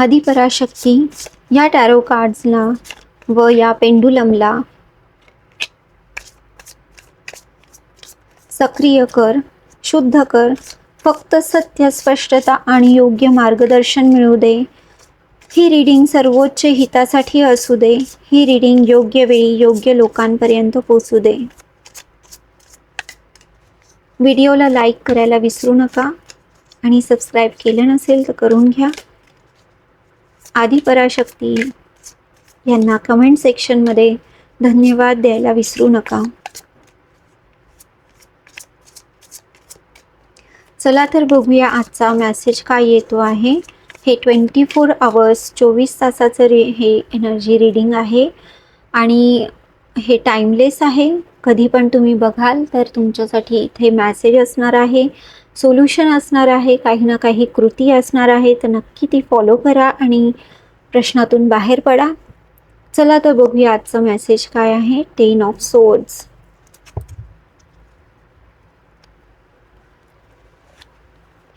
आदिपराशक्ती या टॅरो कार्ड्सला व या पेंडुलमला सक्रिय कर, शुद्ध कर. फक्त सत्य, स्पष्टता आणि योग्य मार्गदर्शन मिळू दे. ही रीडिंग सर्वोच्च हितासाठी असू दे. ही रीडिंग योग्य वेळी योग्य लोकांपर्यंत पोहोचू दे. व्हिडिओला लाईक करायला विसरू नका आणि सबस्क्राईब केलं नसेल तर करून घ्या. आदिपराशक्ती यांना कमेंट सेक्शनमध्ये धन्यवाद द्यायला विसरू नका. चला तर बघूया आजचा मेसेज काय येतो आहे. हे 24 आवर्स 24 तासाचं हे एनर्जी रीडिंग आहे आणि हे टाइमलेस आहे. कधी पण तुम्ही बघाल तर तुमच्यासाठी इथे मेसेज असणार आहे, सोल्युशन असणार आहे, काही ना काही कृती असणार आहे. तर नक्की ती फॉलो करा आणि प्रश्नातून बाहेर पडा. चला तर बघूया आजचं मेसेज काय आहे. 10 ऑफ सोर्ड्स.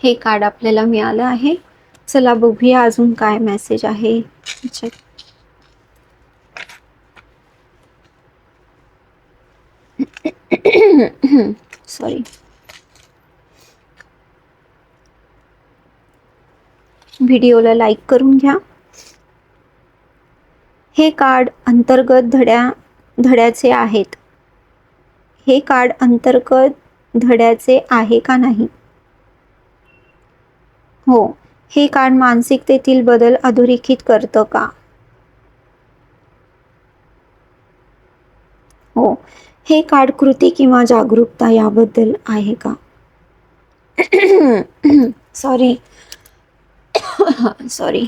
हे कार्ड आपल्याला मिळालं आहे. चला बघूया अजून काय मेसेज आहे. सॉरी. व्हिडिओला लाईक करून घ्या. हे कार्ड अंतर्गत धड्याचे आहेत. हे कार्ड अंतर्गत धड्याचे आहे का नाही? हो. हे कार्ड मानसिकतेतील बदल अधोरेखित करतं का? हो. हे कार्ड कृती किंवा जागरूकता याबद्दल आहे का? सॉरी. सॉरी.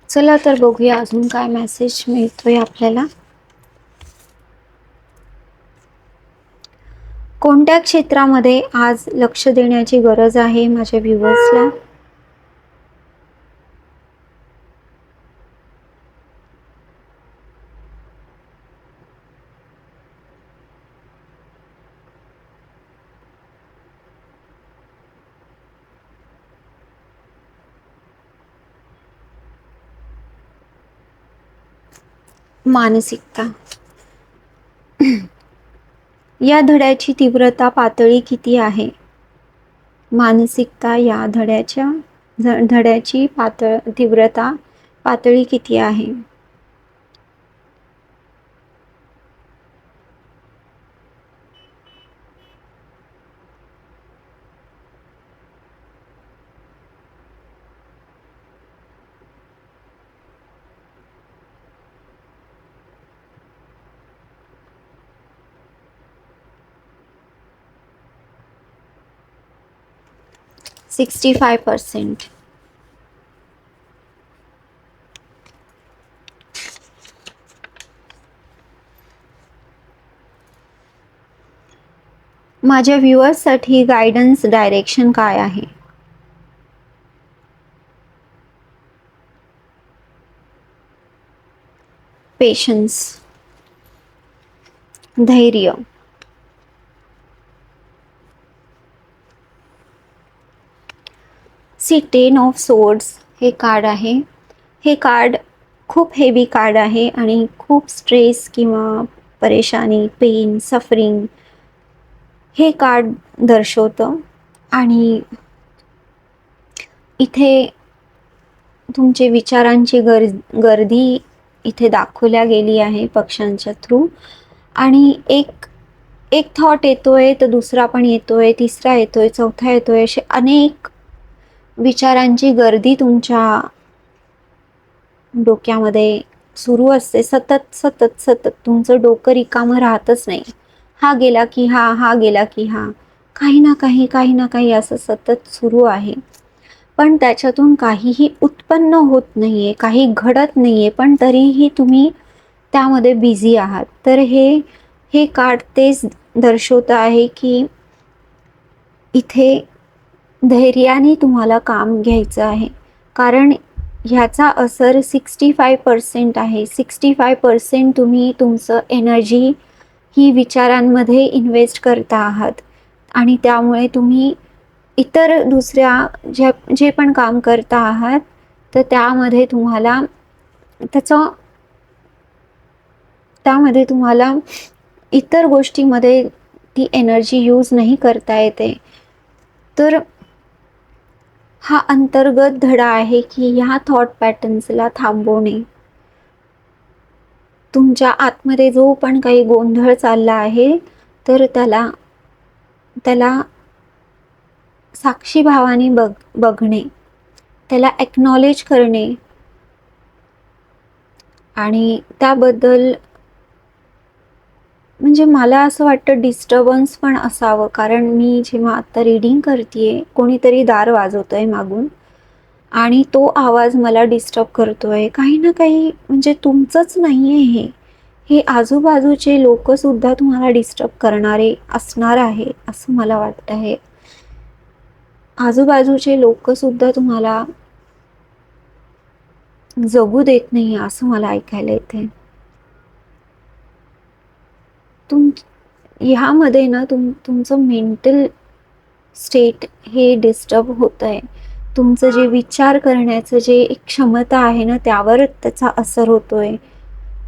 चला तर बघूया अजून काय मेसेज मिळतोय आपल्याला. कोणत्या क्षेत्रामध्ये आज लक्ष देण्याची गरज आहे माझ्या व्ह्यूअर्सला? मानसिकता. या धड्याची तीव्रता पातळी किती आहे? मानसिकता या धड्याची तीव्रता पातळी किती आहे? - 65%. माझ्या व्ह्यूअर्ससाठी गायडन्स डायरेक्शन काय आहे? पेशन्स, धैर्य. सी 10 ऑफ सोर्ड्स हे कार्ड आहे. हे कार्ड खूप हेवी कार्ड आहे आणि खूप स्ट्रेस किंवा परेशानी, पेन, सफरिंग हे कार्ड दर्शवतं. आणि इथे तुमचे विचारांची गर्दी इथे दाखवल्या गेली आहे पक्ष्यांच्या थ्रू. आणि एक थॉट येतोय तर दुसरा पण येतोय, तिसरा येतोय, चौथा येतोय. असे अनेक विचारांची गर्दी तुमच्या डोक्यामध्ये सुरू असते. सतत सतत सतत तुमचं डोकं रिकामं राहतच नाही. हा गेला की हा गेला की हा, काही ना काही असं सतत सुरू आहे. पण त्याच्यातून काहीही उत्पन्न होत नाही आहे, काही घडत नाही आहे, पण तरीही तुम्ही त्यामध्ये बिझी आहात. तर हे कार्ड तेच दर्शवतं आहे की इथे धैर्याने तुम्हाला काम घ्यायचं आहे. कारण ह्याचा असर 65% आहे. 65% तुम्ही तुमचं एनर्जी ही विचारांमध्ये इन्व्हेस्ट करता आहात आणि त्यामुळे तुम्ही इतर दुसऱ्या जे पण काम करता आहात, तर त्यामध्ये तुम्हाला इतर गोष्टीमध्ये ती एनर्जी यूज नाही करता येते. तर हा अंतर्गत धडा आहे की ह्या थॉट पॅटर्न्सला थांबवणे. तुमच्या आतमध्ये जो पण काही गोंधळ चालला आहे, तर त्याला साक्षी भावाने बघणे, त्याला एक्नॉलेज करणे आणि त्याबद्दल म्हणजे मला असं वाटतं डिस्टर्बन्स पण असावं. कारण मी जेव्हा आता रीडिंग करतीये, कोणीतरी दार वाजवतंय मागून आणि तो आवाज मला डिस्टर्ब करतोय. काही ना काही म्हणजे तुमचंच नाही आहे हे आजूबाजूचे लोकंसुद्धा तुम्हाला डिस्टर्ब करणारे असणार आहे, असं मला वाटतं आहे. आजूबाजूचे लोकंसुद्धा तुम्हाला जगू देत नाही असं मला ऐकायला येतंय. ह्यामध्ये ना तुमचं मेंटल स्टेट हे डिस्टर्ब होत आहे. तुमचं जे विचार करण्याचं जे एक क्षमता आहे ना, त्यावर त्याचा असर होतोय.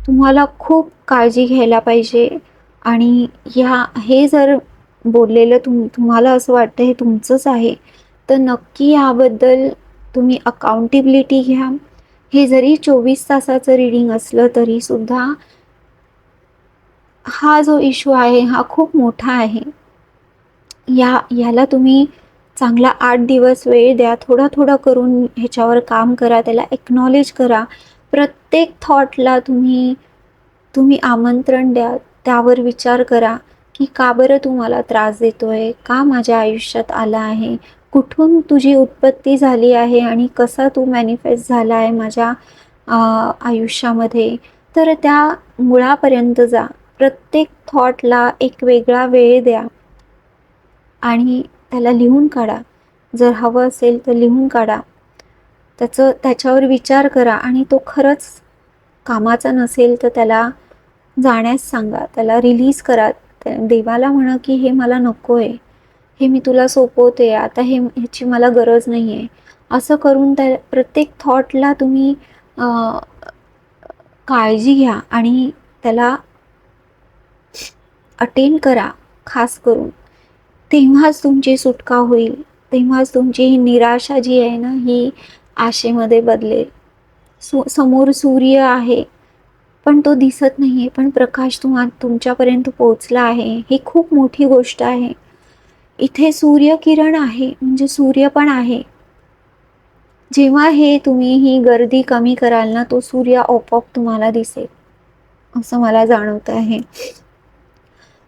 तुम्हाला खूप काळजी घ्यायला पाहिजे आणि हे जर बोललेलं तुम्हाला असं वाटतं हे तुमचंच आहे, तर नक्की याबद्दल तुम्ही अकाउंटेबिलिटी घ्या. हे जरी 24 तासाचं रीडिंग असलं तरीसुद्धा हा जो इश्यू आहे हा खूप मोठा आहे. ह्याला तुम्ही चांगला 8 दिवस वेळ द्या. थोडं करून ह्याच्यावर काम करा. त्याला एक्नॉलेज करा. प्रत्येक थॉटला तुम्ही आमंत्रण द्या. त्यावर विचार करा की का बरं तू मला त्रास देतोय? का माझ्या आयुष्यात आला आहे? कुठून तुझी उत्पत्ती झाली आहे आणि कसा तू मॅनिफेस्ट झाला आहे माझ्या आयुष्यामध्ये? तर त्या मुळापर्यंत जा. प्रत्येक थॉटला एक वेगळा वेळ द्या आणि त्याला लिहून काढा. जर हवं असेल तर लिहून काढा. त्याच्यावर विचार करा आणि तो खरंच कामाचा नसेल तर त्याला जाण्यास सांगा. त्याला रिलीज करा. देवाला म्हणा की हे मला नको आहे. हे मी तुला सोपवते. आता ह्याची मला गरज नाही आहे. असं करून त्या प्रत्येक थॉटला तुम्ही काळजी घ्या आणि त्याला अटेंड करा खास करून. तेव्हाच तुमची सुटका होईल. तेव्हाच तुमची ही निराशा जी आहे ना, ही आशेमध्ये बदलेल. समोर सूर्य आहे, पण तो दिसत नाही आहे. पण प्रकाश तुमच्यापर्यंत पोहोचला आहे. ही खूप मोठी गोष्ट आहे. इथे सूर्यकिरण आहे, म्हणजे सूर्य पण आहे. जेव्हा तुम्ही ही गर्दी कमी कराल ना, तो सूर्य आपोआप तुम्हाला दिसेल, असं मला जाणवत आहे.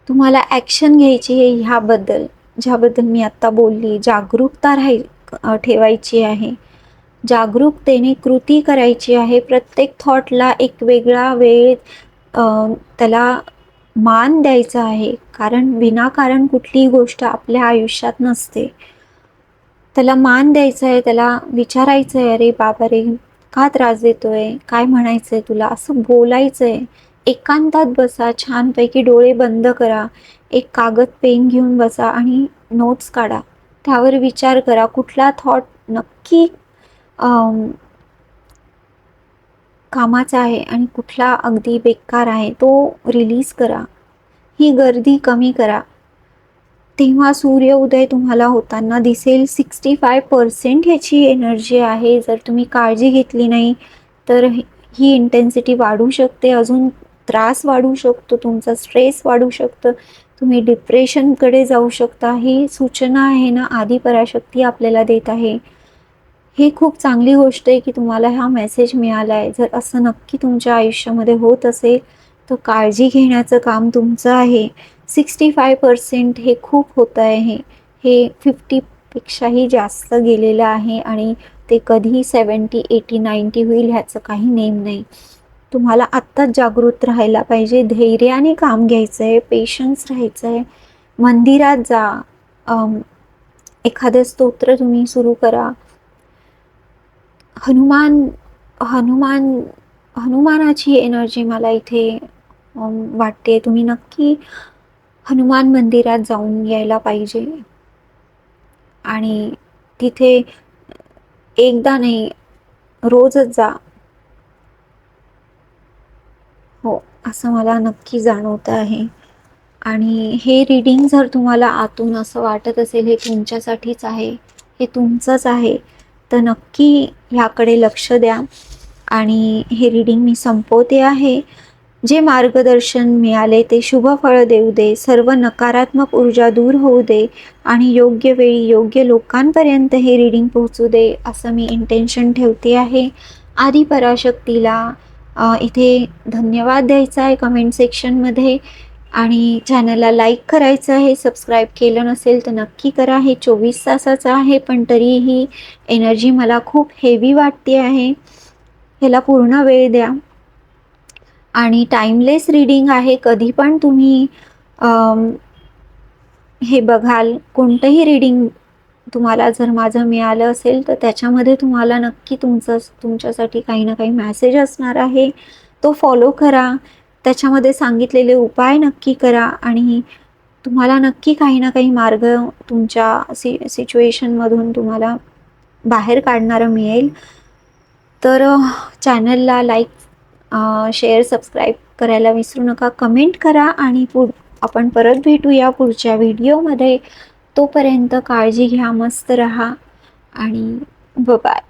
तुम्हाला ॲक्शन घ्यायची आहे ह्याबद्दल, ज्याबद्दल मी आत्ता बोलली. जागरूकता ठेवायची आहे. जागरूकतेने कृती करायची आहे. प्रत्येक थॉटला एक वेगळा वेळ त्याला मान द्यायचा आहे. कारण विनाकारण कुठलीही गोष्ट आपल्या आयुष्यात नसते. त्याला मान द्यायचा आहे. त्याला विचारायचं आहे, अरे बाबा रे, का त्रास देतोय? काय म्हणायचं आहे तुला? असं बोलायचं आहे. एकांतात बसा. छानपैकी डोळे बंद करा. एक कागद पेन घेऊन बसा आणि नोट्स काढा. त्यावर विचार करा. कुठला थॉट नक्की कामाचा आहे आणि कुठला अगदी बेकार आहे, तो रिलीज करा. ही गर्दी कमी करा. तेव्हा सूर्योदय तुम्हाला होताना दिसेल. 65% ह्याची एनर्जी आहे. जर तुम्ही काळजी घेतली नाही तर ही इंटेन्सिटी वाढू शकते. अजून त्रास वाढू शकतो. तुमचा स्ट्रेस वाढू शकतं. तुम्ही डिप्रेशनकडे जाऊ शकता. ही सूचना आहे ना, आदी पराशक्ती आपल्याला देत आहे. ही खूप चांगली गोष्ट आहे की तुम्हाला हा मेसेज मिळाला आहे. जर असं नक्की तुमच्या आयुष्यामध्ये होत असेल तर काळजी घेण्याचं काम तुमचं आहे. 65% हे खूप होत आहे. हे 50 पेक्षाही जास्त गेलेलं आहे आणि ते कधी 70, 80, 90 होईल ह्याचं काही नेम नाही. तुम्हाला आत्ताच जागृत राहायला पाहिजे, धैर्याने काम घ्यायचं आहे, पेशन्स राहायचं आहे. मंदिरात जा, एखादं स्तोत्र तुम्ही सुरू करा. हनुमानाची एनर्जी मला इथे वाटते. तुम्ही नक्की हनुमान मंदिरात जाऊन यायला पाहिजे आणि तिथे एकदा नाही, रोजच जा. हो, असं मला नक्की जाणवतं आहे. आणि हे रीडिंग जर तुम्हाला आतून असं वाटत असेल हे तुमच्यासाठीच आहे, हे तुमचंच आहे, तर नक्की ह्याकडे लक्ष द्या. आणि हे रीडिंग मी संपवते आहे. जे मार्गदर्शन मिळाले ते शुभ फळ देऊ दे, सर्व नकारात्मक ऊर्जा दूर होऊ दे आणि योग्य वेळी योग्य लोकांपर्यंत हे रीडिंग पोहोचू दे, असं मी इंटेन्शन ठेवते आहे. आदी पराशक्तीला इथे धन्यवाद द्यायचा आहे कमेंट सेक्शनमध्ये. आणि चॅनलला लाईक करायचं आहे. सबस्क्राईब केलं नसेल तर नक्की करा. हे 24 तासाचं आहे, पण तरीही एनर्जी मला खूप हेवी वाटते आहे. ह्याला पूर्ण वेळ द्या. आणि टाईमलेस रीडिंग आहे, कधी पण तुम्ही हे बघाल. कोणतंही रीडिंग तुम्हाला जर माझं मिळालं असेल तर त्याच्यामध्ये तुम्हाला नक्की तुमच्यासाठी काही ना काही मेसेज असणार आहे, तो फॉलो करा. त्याच्यामध्ये सांगितलेले उपाय नक्की करा आणि तुम्हाला नक्की काही ना काही मार्ग तुमच्या सिच्युएशनमधून तुम्हाला बाहेर काढणारं मिळेल. तर चॅनलला लाईक, शेअर, सबस्क्राईब करायला विसरू नका. कमेंट करा आणि आपण परत भेटूया पुढच्या व्हिडिओमध्ये. तोपर्यंत काळजी घ्या, मस्त रहा आणि बाय.